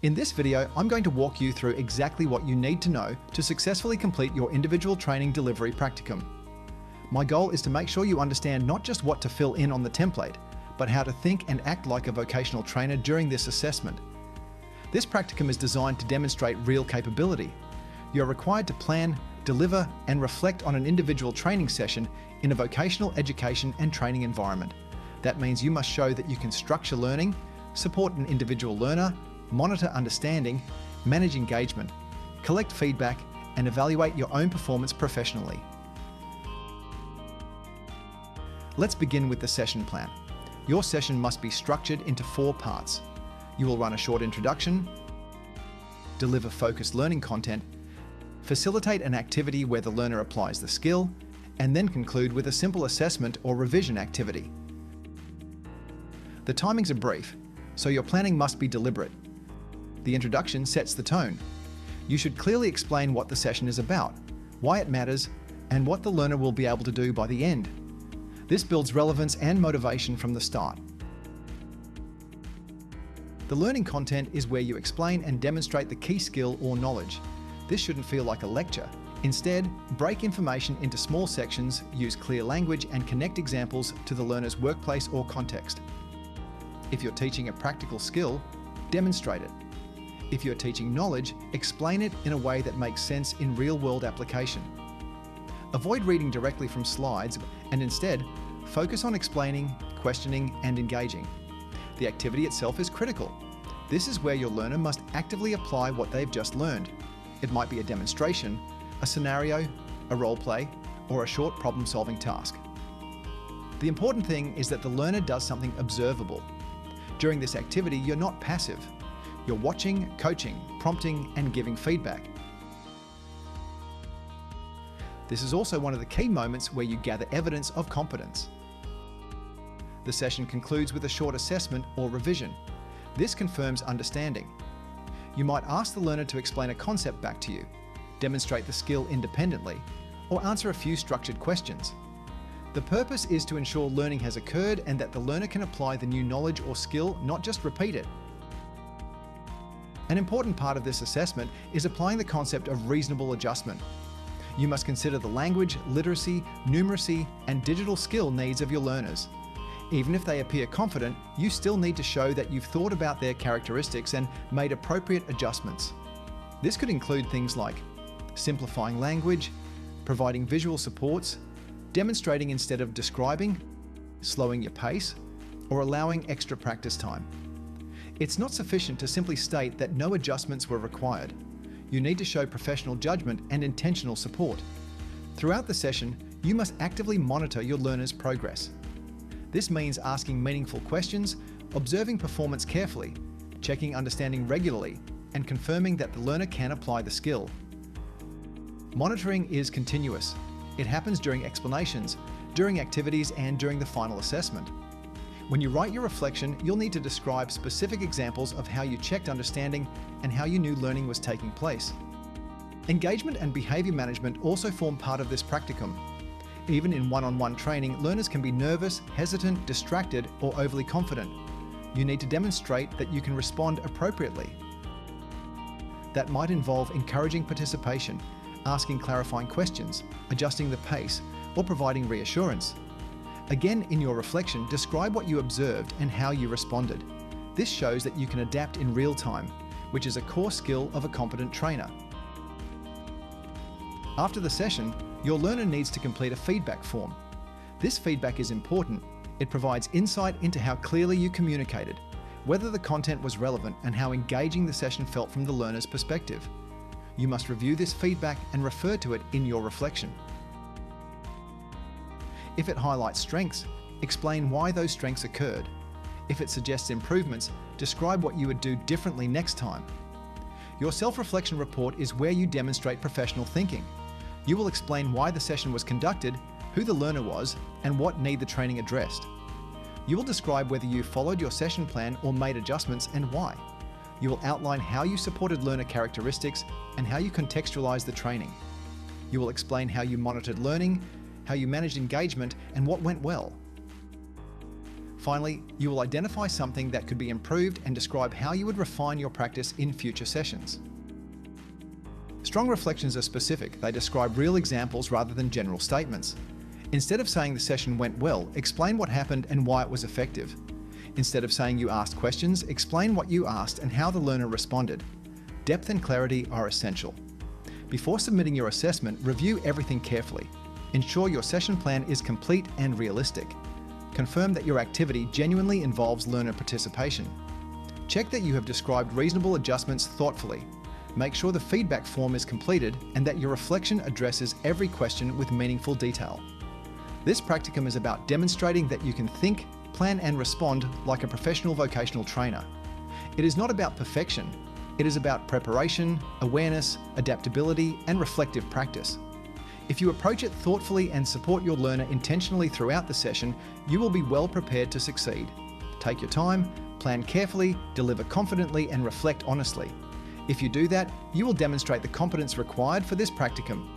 In this video, I'm going to walk you through exactly what you need to know to successfully complete your individual training delivery practicum. My goal is to make sure you understand not just what to fill in on the template, but how to think and act like a vocational trainer during this assessment. This practicum is designed to demonstrate real capability. You're required to plan, deliver, and reflect on an individual training session in a vocational education and training environment. That means you must show that you can structure learning, support an individual learner, monitor understanding, manage engagement, collect feedback, and evaluate your own performance professionally. Let's begin with the session plan. Your session must be structured into 4 parts. You will run a short introduction, deliver focused learning content, facilitate an activity where the learner applies the skill, and then conclude with a simple assessment or revision activity. The timings are brief, so your planning must be deliberate. The introduction sets the tone. You should clearly explain what the session is about, why it matters, and what the learner will be able to do by the end. This builds relevance and motivation from the start. The learning content is where you explain and demonstrate the key skill or knowledge. This shouldn't feel like a lecture. Instead, break information into small sections, use clear language, and connect examples to the learner's workplace or context. If you're teaching a practical skill, demonstrate it. If you're teaching knowledge, explain it in a way that makes sense in real-world application. Avoid reading directly from slides and instead, focus on explaining, questioning, and engaging. The activity itself is critical. This is where your learner must actively apply what they've just learned. It might be a demonstration, a scenario, a role play, or a short problem-solving task. The important thing is that the learner does something observable. During this activity, you're not passive. You're watching, coaching, prompting, and giving feedback. This is also one of the key moments where you gather evidence of competence. The session concludes with a short assessment or revision. This confirms understanding. You might ask the learner to explain a concept back to you, demonstrate the skill independently, or answer a few structured questions. The purpose is to ensure learning has occurred and that the learner can apply the new knowledge or skill, not just repeat it. An important part of this assessment is applying the concept of reasonable adjustment. You must consider the language, literacy, numeracy, and digital skill needs of your learners. Even if they appear confident, you still need to show that you've thought about their characteristics and made appropriate adjustments. This could include things like simplifying language, providing visual supports, demonstrating instead of describing, slowing your pace, or allowing extra practice time. It's not sufficient to simply state that no adjustments were required. You need to show professional judgment and intentional support. Throughout the session, you must actively monitor your learner's progress. This means asking meaningful questions, observing performance carefully, checking understanding regularly, and confirming that the learner can apply the skill. Monitoring is continuous. It happens during explanations, during activities, and during the final assessment. When you write your reflection, you'll need to describe specific examples of how you checked understanding and how you knew learning was taking place. Engagement and behavior management also form part of this practicum. Even in one-on-one training, learners can be nervous, hesitant, distracted, or overly confident. You need to demonstrate that you can respond appropriately. That might involve encouraging participation, asking clarifying questions, adjusting the pace, or providing reassurance. Again, in your reflection, describe what you observed and how you responded. This shows that you can adapt in real time, which is a core skill of a competent trainer. After the session, your learner needs to complete a feedback form. This feedback is important. It provides insight into how clearly you communicated, whether the content was relevant, and how engaging the session felt from the learner's perspective. You must review this feedback and refer to it in your reflection. If it highlights strengths, explain why those strengths occurred. If it suggests improvements, describe what you would do differently next time. Your self-reflection report is where you demonstrate professional thinking. You will explain why the session was conducted, who the learner was, and what need the training addressed. You will describe whether you followed your session plan or made adjustments and why. You will outline how you supported learner characteristics and how you contextualized the training. You will explain how you monitored learning, how you managed engagement, and what went well. Finally, you will identify something that could be improved and describe how you would refine your practice in future sessions. Strong reflections are specific. They describe real examples rather than general statements. Instead of saying the session went well, explain what happened and why it was effective. Instead of saying you asked questions, explain what you asked and how the learner responded. Depth and clarity are essential. Before submitting your assessment, review everything carefully. Ensure your session plan is complete and realistic. Confirm that your activity genuinely involves learner participation. Check that you have described reasonable adjustments thoughtfully. Make sure the feedback form is completed and that your reflection addresses every question with meaningful detail. This practicum is about demonstrating that you can think, plan and respond like a professional vocational trainer. It is not about perfection. It is about preparation, awareness, adaptability and reflective practice. If you approach it thoughtfully and support your learner intentionally throughout the session, you will be well prepared to succeed. Take your time, plan carefully, deliver confidently and reflect honestly. If you do that, you will demonstrate the competence required for this practicum.